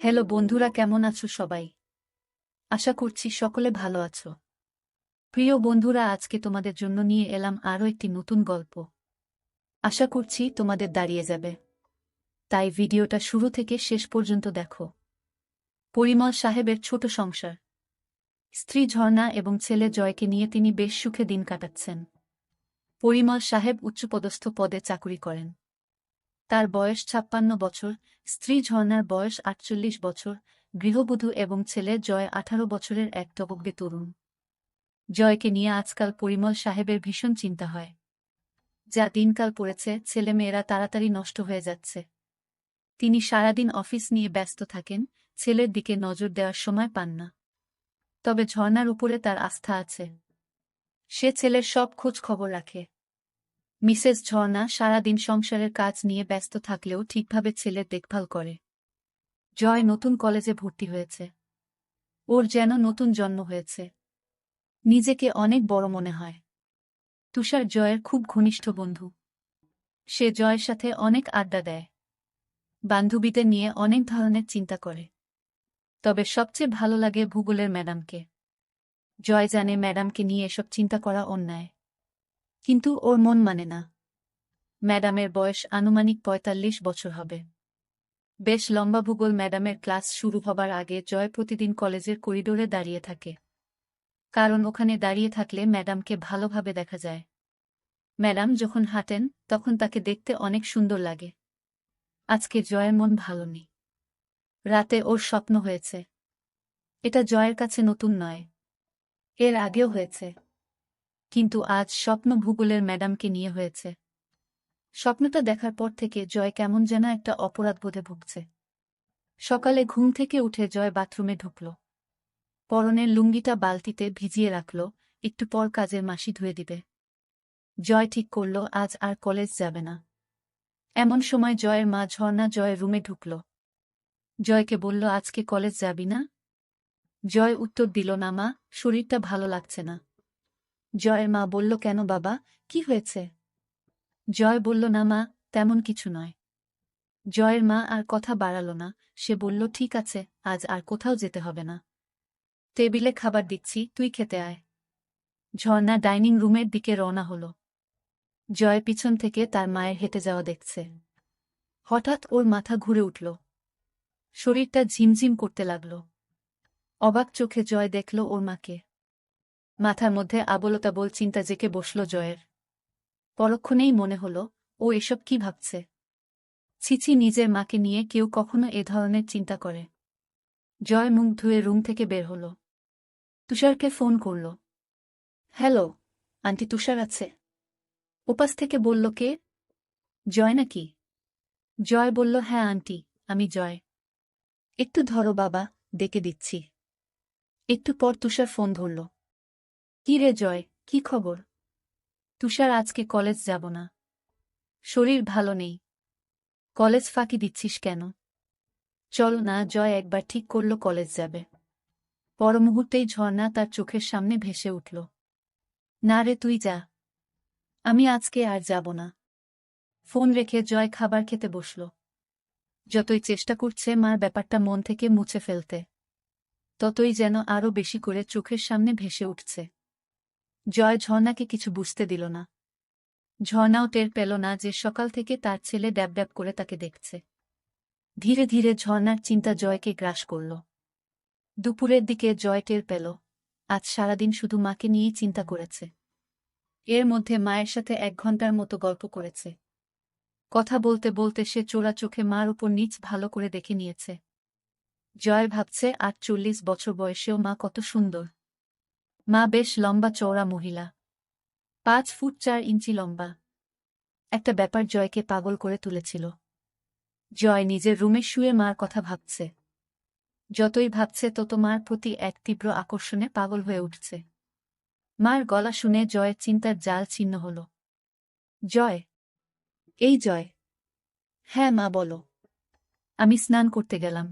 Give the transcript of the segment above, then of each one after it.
Hello বন্ধুরা, কেমন আছো সবাই? আশা করছি সকলে ভালো আছো। প্রিয় বন্ধুরা, আজকে তোমাদের জন্য নিয়ে এলাম আরও একটি নতুন গল্প। আশা করছি তোমাদের দাঁড়িয়ে যাবে, তাই ভিডিওটা শুরু থেকে শেষ পর্যন্ত দেখো। পরিমল সাহেবের ছোট সংসার। স্ত্রী ঝর্ণা এবং ছেলে জয়কে নিয়ে তিনি বেশ সুখে দিন কাটাচ্ছেন। পরিমল সাহেব উচ্চপদস্থ পদে চাকুরি করেন। তার বয়স ৫৬ বছর, স্ত্রী ঝর্ণার বয়স ৪৮ বছর, গৃহবধূ এবং ছেলে জয় ১৮ বছরের এক টগবগে তরুণ। জয়কে নিয়ে আজকাল পরিমল সাহেবের ভীষণ চিন্তা হয়। যা দিনকাল পড়েছে, ছেলেমেয়েরা তাড়াতাড়ি নষ্ট হয়ে যাচ্ছে। তিনি সারাদিন অফিস নিয়ে ব্যস্ত থাকেন, ছেলের দিকে নজর দেওয়ার সময় পান না। তবে ঝর্ণার উপরে তার আস্থা আছে। সে ছেলের সব খোঁজ খবর রাখে। মিসেস ঝর্ণা সারাদিন সংসারের কাজ নিয়ে ব্যস্ত থাকলেও ঠিকভাবে ছেলের দেখভাল করে। জয় নতুন কলেজে ভর্তি হয়েছে। ওর যেন নতুন জন্ম হয়েছে। নিজেকে অনেক বড় মনে হয়। তুষার জয়ের খুব ঘনিষ্ঠ বন্ধু। সে জয়ের সাথে অনেক আড্ডা দেয়। বান্ধবীদের নিয়ে অনেক ধরনের চিন্তা করে। তবে সবচেয়ে ভালো লাগে ভূগোলের ম্যাডামকে। জয় জানে ম্যাডামকে নিয়ে এসব চিন্তা করা অন্যায়, কিন্তু ওর মন মানে না। ম্যাডামের বয়স আনুমানিক ৪৫ বছর হবে। বেশ লম্বা। ভূগোল ম্যাডামের ক্লাস শুরু হবার আগে জয় প্রতিদিন কলেজের করিডোরে দাঁড়িয়ে থাকে। কারণ ওখানে দাঁড়িয়ে থাকলে ম্যাডামকে ভালোভাবে দেখা যায়। ম্যাডাম যখন হাঁটেন তখন তাকে দেখতে অনেক সুন্দর লাগে। আজকে জয়ের মন ভালো নেই। রাতে ওর স্বপ্ন হয়েছে। এটা জয়ের কাছে নতুন নয়, এর আগেও হয়েছে। কিন্তু আজ স্বপ্ন ভূগোলের ম্যাডামকে নিয়ে হয়েছে। স্বপ্নটা দেখার পর থেকে জয় কেমন যেন একটা অপরাধবোধে ভুগছে। সকালে ঘুম থেকে উঠে জয় বাথরুমে ঢুকল। পরনের লুঙ্গিটা বালতিতে ভিজিয়ে রাখল, একটু পর কাজের মাসি ধুয়ে দিবে। জয় ঠিক করল আজ আর কলেজ যাবে না। এমন সময় জয়ের মা ঝর্ণা জয়ের রুমে ঢুকল। জয়কে বলল, আজকে কলেজ যাবি না? জয় উত্তর দিল না, মা, শরীরটা ভালো লাগছে না। জয়ের মা বলল, কেন বাবা, কি হয়েছে? জয় বলল, না মা, তেমন কিছু নয়। জয়ের মা আর কথা বাড়াল না। সে বলল, ঠিক আছে, আজ আর কোথাও যেতে হবে না। টেবিলে খাবার দিচ্ছি, তুই খেতে আয়। ঝর্ণা ডাইনিং রুমের দিকে রওনা হল। জয় পিছন থেকে তার মায়ের হেঁটে যাওয়া দেখছে। হঠাৎ ওর মাথা ঘুরে উঠল। শরীরটা ঝিমঝিম করতে লাগল। অবাক চোখে জয় দেখল ওর মাকে। মাথার মধ্যে আবোলতাবোল চিন্তা জেঁকে বসল জয়ের। পরক্ষণেই মনে হল, ও এসব কি ভাবছে? ছিছি, নিজের মাকে নিয়ে কেউ কখনো এ ধরনের চিন্তা করে? জয় মুখ ধুয়ে রুম থেকে বের হল। তুষারকে ফোন করল। হ্যালো, আন্টি তুষার আছে? ওপাশ থেকে বলল, কে? জয় নাকি? জয় বলল, হ্যাঁ আন্টি, আমি জয়। একটু ধরো বাবা, ডেকে দিচ্ছি। একটু পর তুষার ফোন ধরল। কি রে জয়, কি খবর? তুষার, আজকে কলেজ যাব না। শরীর ভালো নেই। কলেজ ফাঁকি দিচ্ছিস কেন? চলো না। জয় একবার ঠিক করল কলেজ যাবে। পর মুহূর্তেই ঝর্ণা তার চোখের সামনে ভেসে উঠল। না রে, তুই যা। আমি আজকে আর যাব না। ফোন রেখে জয় খাবার খেতে বসল। যতই চেষ্টা করছে মার ব্যাপারটা মন থেকে মুছে ফেলতে, ততই যেন আরও বেশি করে চোখের সামনে ভেসে উঠছে। জয় ঝর্ণাকে কিছু বুঝতে দিল না। ঝর্ণাও টের পেল না যে সকাল থেকে তার ছেলে ড্যাব ড্যাব করে তাকে দেখছে। ধীরে ধীরে ঝর্ণার চিন্তা জয়কে গ্রাস করল। দুপুরের দিকে জয় টের পেল, আজ সারাদিন শুধু মাকে নিয়েই চিন্তা করেছে। এর মধ্যে মায়ের সাথে ১ ঘন্টার মতো গল্প করেছে। কথা বলতে বলতে সে চোরা চোখে মার উপর নিচ ভালো করে দেখে নিয়েছে। জয় ভাবছে, ৪৮ বছর বয়সেও মা কত সুন্দর। মা বেশ লম্বা চওড়া মহিলা, ৫ ফুট ৪ ইঞ্চি লম্বা। একটা ব্যাপার জয়কে পাগল করে তুলেছিল। জয় নিজের রুমে শুয়ে মার কথা ভাবছে। যতই ভাবছে তত মার প্রতি এক তীব্র আকর্ষণে পাগল হয়ে উঠছে। মার গলা শুনে জয়ের চিন্তার জাল ছিন্ন হল। জয়। এই জয়। হ্যাঁ মা, বলো। আমি স্নান করতে গেলাম।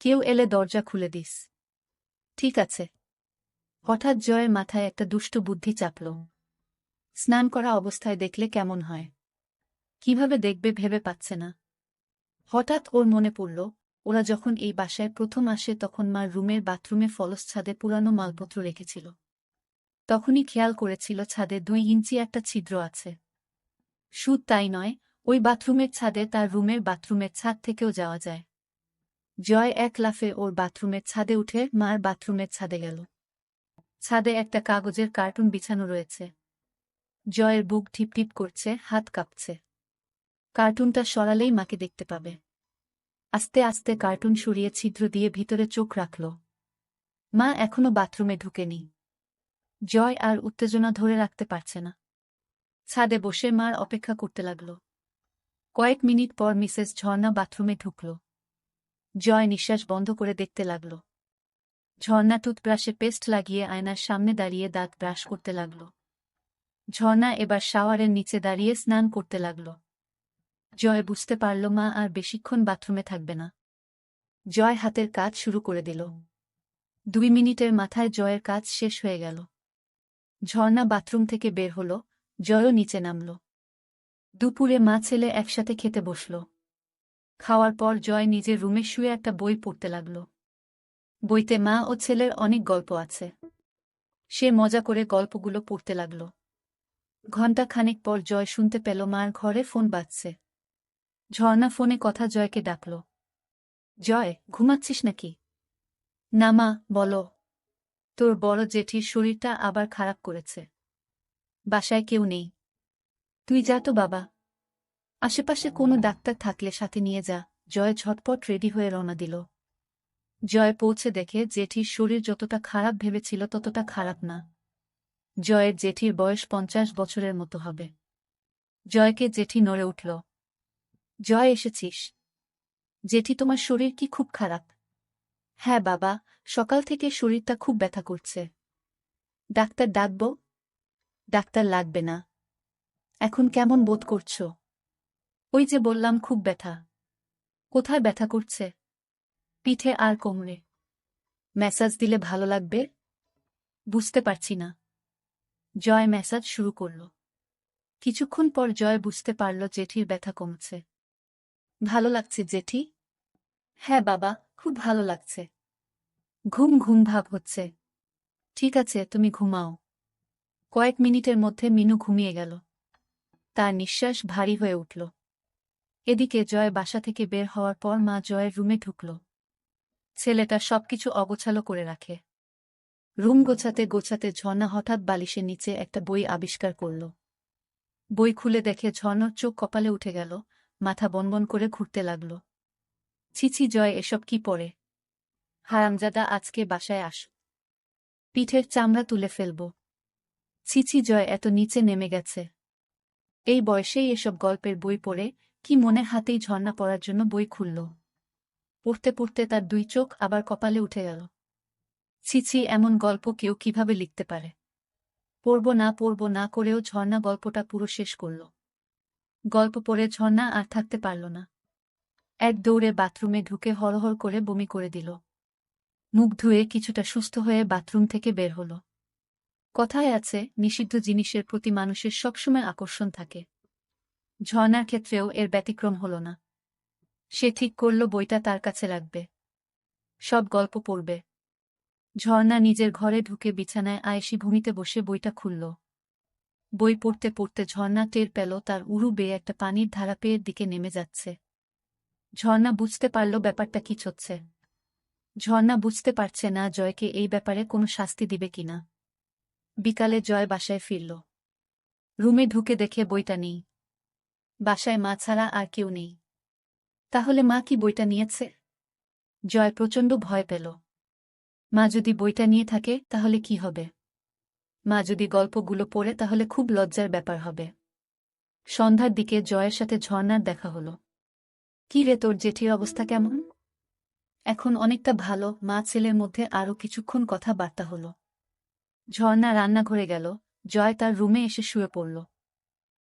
কেউ এলে দরজা খুলে দিস। ঠিক আছে। হঠাৎ জয়ের মাথায় একটা দুষ্ট বুদ্ধি চাপল। স্নান করা অবস্থায় দেখলে কেমন হয়? কিভাবে দেখবে ভেবে পাচ্ছে না। হঠাৎ ওর মনে পড়ল, ওরা যখন এই বাসায় প্রথম আসে তখন মার রুমের বাথরুমে ফলস ছাদে পুরানো মালপত্র রেখেছিল। তখনই খেয়াল করেছিল ছাদে 2 ইঞ্চি একটা ছিদ্র আছে। শুধু তাই নয়, ওই বাথরুমের ছাদে তার রুমের বাথরুমের ছাদ থেকেও যাওয়া যায়। জয় এক লাফে ওর বাথরুমের ছাদে উঠে মার বাথরুমের ছাদে গেল। ছাদে একটা কাগজের কার্টুন বিছানো রয়েছে। জয়ের বুক টিপটিপ করছে, হাত কাঁপছে। কার্টুনটা সরালেই মাকে দেখতে পাবে। আস্তে আস্তে কার্টুন সরিয়ে ছিদ্র দিয়ে ভিতরে চোখ রাখল। মা এখনো বাথরুমে ঢুকেনি। জয় আর উত্তেজনা ধরে রাখতে পারছে না। ছাদে বসে মার অপেক্ষা করতে লাগল। কয়েক মিনিট পর মিসেস ঝর্ণা বাথরুমে ঢুকল। জয় নিঃশ্বাস বন্ধ করে দেখতে লাগল। ঝর্ণা টুথব্রাশে পেস্ট লাগিয়ে আয়নার সামনে দাঁড়িয়ে দাঁত ব্রাশ করতে লাগল। ঝর্ণা এবার শাওয়ারের নিচে দাঁড়িয়ে স্নান করতে লাগল। জয় বুঝতে পারল মা আর বেশিক্ষণ বাথরুমে থাকবে না। জয় হাতের কাজ শুরু করে দিল। 2 মিনিটের মাথায় জয়ের কাজ শেষ হয়ে গেল। ঝর্ণা বাথরুম থেকে বের হল, জয়ও নিচে নামল। দুপুরে মা ছেলে একসাথে খেতে বসল। খাওয়ার পর জয় নিজের রুমে শুয়ে একটা বই পড়তে লাগল। বইতে মা ও ছেলের অনেক গল্প আছে। সে মজা করে গল্পগুলো পড়তে লাগল। ঘণ্টা খানেক পর জয় শুনতে পেল মার ঘরে ফোন বাজছে। ঝর্ণা ফোনে কথা জয়কে ডাকল। জয়, ঘুমাচ্ছিস নাকি? না মা, বলো। তোর বড় জেঠির শরীরটা আবার খারাপ করেছে। বাসায় কেউ নেই। তুই যা তো বাবা। আশেপাশে কোনো ডাক্তার থাকলে সাথে নিয়ে যা। জয় ঝটপট রেডি হয়ে রওনা দিল। জয় পৌঁছে দেখে জেঠির শরীর যতটা খারাপ ভেবেছিল ততটা খারাপ না। জয়ের জেঠির বয়স 50 বছরের মতো হবে। জয়কে জেঠি নড়ে উঠল। জয়, এসেছিস? জেঠি, তোমার শরীর কি খুব খারাপ? হ্যাঁ বাবা, সকাল থেকে শরীরটা খুব ব্যথা করছে। ডাক্তার ডাকব? ডাক্তার লাগবে না। এখন কেমন বোধ করছো? ওই যে বললাম, খুব ব্যথা। কোথায় ব্যথা করছে? পিঠে আর কোমরে। ম্যাসাজ দিলে ভালো লাগবে? বুঝতে পারছি না। জয় ম্যাসাজ শুরু করল। কিছুক্ষণ পর জয় বুঝতে পারল জেঠির ব্যথা কমছে। ভালো লাগছে জেঠি? হ্যাঁ বাবা, খুব ভালো লাগছে। ঘুম ঘুম ভাব হচ্ছে। ঠিক আছে, তুমি ঘুমাও। কয়েক মিনিটের মধ্যে মিনু ঘুমিয়ে গেল। তার নিঃশ্বাস ভারী হয়ে উঠল। এদিকে জয় বাসা থেকে বের হওয়ার পর মা জয়ের রুমে ঢুকল। ছেলেটা সবকিছু অগোছালো করে রাখে। রুম গোছাতে গোছাতে ঝর্ণা হঠাৎ বালিশের নিচে একটা বই আবিষ্কার করল। বই খুলে দেখে ঝর্ণার চোখ কপালে উঠে গেল, মাথা বনবন করে ঘুরতে লাগল। ছিছি জয়, এসব কি পড়ে? হারামজাদা, আজকে বাসায় আস। পিঠের চামড়া তুলে ফেলব। ছিছি জয়, এত নিচে নেমে গেছে। এই বয়সেই এসব গল্পের বই পড়ে, কি মনে হাতেই ঝর্ণা পড়ার জন্য বই খুলল। পড়তে পড়তে তার 2 চোখ আবার কপালে উঠে গেল। ছিছি, এমন গল্প কেউ কিভাবে লিখতে পারে? পড়ব না করেও ঝর্ণা গল্পটা পুরো শেষ করল। গল্প পড়ে ঝর্ণা আর থাকতে পারল না। এক দৌড়ে বাথরুমে ঢুকে হড়হড় করে বমি করে দিল। মুখ ধুয়ে কিছুটা সুস্থ হয়ে বাথরুম থেকে বের হল। কথায় আছে, নিষিদ্ধ জিনিসের প্রতি মানুষের সবসময় আকর্ষণ থাকে। ঝর্ণার ক্ষেত্রেও এর ব্যতিক্রম হল না। সে ঠিক করল বইটা তার কাছে রাখবে। সব গল্প পড়বে। ঝর্ণা নিজের ঘরে ঢুকে বিছানায় আয়েশি ভূমিতে বসে বইটা খুলল। বই পড়তে পড়তে ঝর্ণা টের পেল তার উরু বেয়ে একটা পানির ধারা পেয়ের দিকে নেমে যাচ্ছে। ঝর্ণা বুঝতে পারল ব্যাপারটা কি হচ্ছে। ঝর্ণা বুঝতে পারছে না জয়কে এই ব্যাপারে কোনো শাস্তি দিবে কিনা। বিকালে জয় বাসায় ফিরল। রুমে ঢুকে দেখে বইটা নেই। বাসায় মা ছাড়া আর কেউ নেই। তাহলে মা কি বইটা নিয়েছে? জয় প্রচণ্ড ভয় পেল। মা যদি বইটা নিয়ে থাকে তাহলে কি হবে? মা যদি গল্পগুলো পড়ে তাহলে খুব লজ্জার ব্যাপার হবে। সন্ধ্যার দিকে জয়ের সাথে ঝর্ণার দেখা হলো। কি রে, তোর জেঠির অবস্থা কেমন? এখন অনেকটা ভালো। মা ছেলের মধ্যে আরও কিছুক্ষণ কথাবার্তা হলো। ঝর্ণা রান্নাঘরে গেল। জয় তার রুমে এসে শুয়ে পড়ল।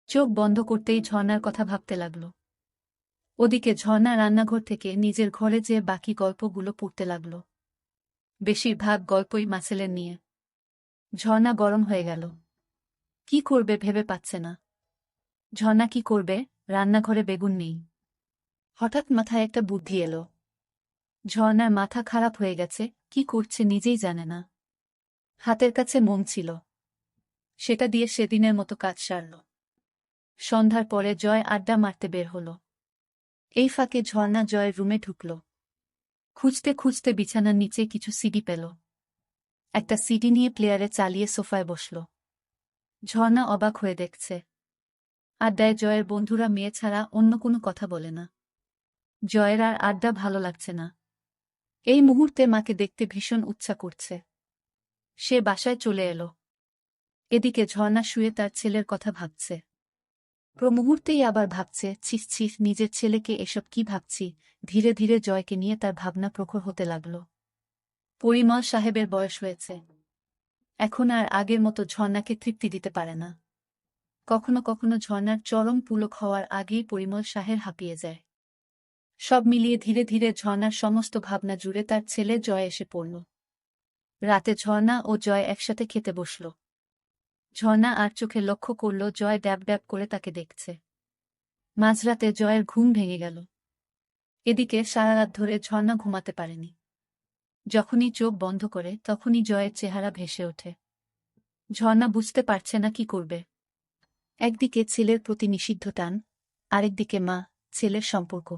চোখ বন্ধ করতেই ঝর্ণার কথা ভাবতে লাগল। ওদিকে ঝর্ণা রান্নাঘর থেকে নিজের ঘরে যেয়ে বাকি গল্পগুলো পড়তে লাগল। বেশিরভাগ গল্পই মাছেলের নিয়ে। ঝর্ণা গরম হয়ে গেল। কি করবে ভেবে পাচ্ছে না। ঝর্ণা কি করবে? রান্নাঘরে বেগুন নেই। হঠাৎ মাথায় একটা বুদ্ধি এলো। ঝর্ণার মাথা খারাপ হয়ে গেছে, কি করছে নিজেই জানে না। হাতের কাছে মোম ছিল, সেটা দিয়ে সেদিনের মতো কাজ সারল। সন্ধ্যার পরে জয় আড্ডা মারতে বের হল। এই ফাঁকে ঝর্ণা জয়ের রুমে ঢুকল। খুঁজতে খুঁজতে বিছানার নিচে কিছু সিডি পেল। একটা সিডি নিয়ে প্লেয়ারে চালিয়ে সোফায় বসল। ঝর্ণা অবাক হয়ে দেখছে, আড্ডায় জয়ের বন্ধুরা মেয়ে ছাড়া অন্য কোনো কথা বলে না। জয়ের আর আড্ডা ভালো লাগছে না। এই মুহূর্তে মাকে দেখতে ভীষণ ইচ্ছা করছে। সে বাসায় চলে এলো। এদিকে ঝর্ণা শুয়ে তার ছেলের কথা ভাবছে। মুহূর্তেই আবার ভাবছে, ছিস ছিস, নিজের ছেলেকে এসব কি ভাবছি। ধীরে ধীরে জয়কে নিয়ে তার ভাবনা প্রখর হতে লাগল। পরিমল সাহেবের বয়স হয়েছে, এখন আর আগের মতো ঝর্ণাকে তৃপ্তি দিতে পারে না। কখনো কখনো ঝর্ণার চরম পুলক হওয়ার আগেই পরিমল সাহেব হাঁপিয়ে যায়। সব মিলিয়ে ধীরে ধীরে ঝর্ণার সমস্ত ভাবনা জুড়ে তার ছেলে জয় এসে পড়ল। রাতে ঝর্ণা ও জয় একসাথে খেতে বসল। ঝর্ণা আর চোখে লক্ষ্য করল জয় ড্যাব ড্যাব করে তাকে দেখছে। মাঝরাতে জয়ের ঘুম ভেঙে গেল। এদিকে সারা রাত ধরে ঝর্ণা ঘুমাতে পারেনি। যখনই চোখ বন্ধ করে তখনই জয়ের চেহারা ভেসে ওঠে। ঝর্ণা বুঝতে পারছে না কি করবে। একদিকে ছেলের প্রতি নিষিদ্ধ টান, আরেকদিকে মা ছেলের সম্পর্ক।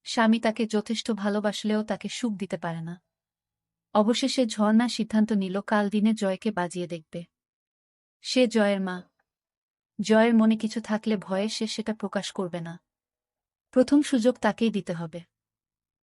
স্বামী তাকে যথেষ্ট ভালোবাসলেও তাকে সুখ দিতে পারে না। অবশেষে ঝর্ণা সিদ্ধান্ত নিল কাল দিনে জয়কে বাজিয়ে দেখবে। সে জয়ের মা। জয়ের মনে কিছু থাকলে ভয়ে সে সেটা প্রকাশ করবে না। প্রথম সুযোগ তাকেই দিতে হবে।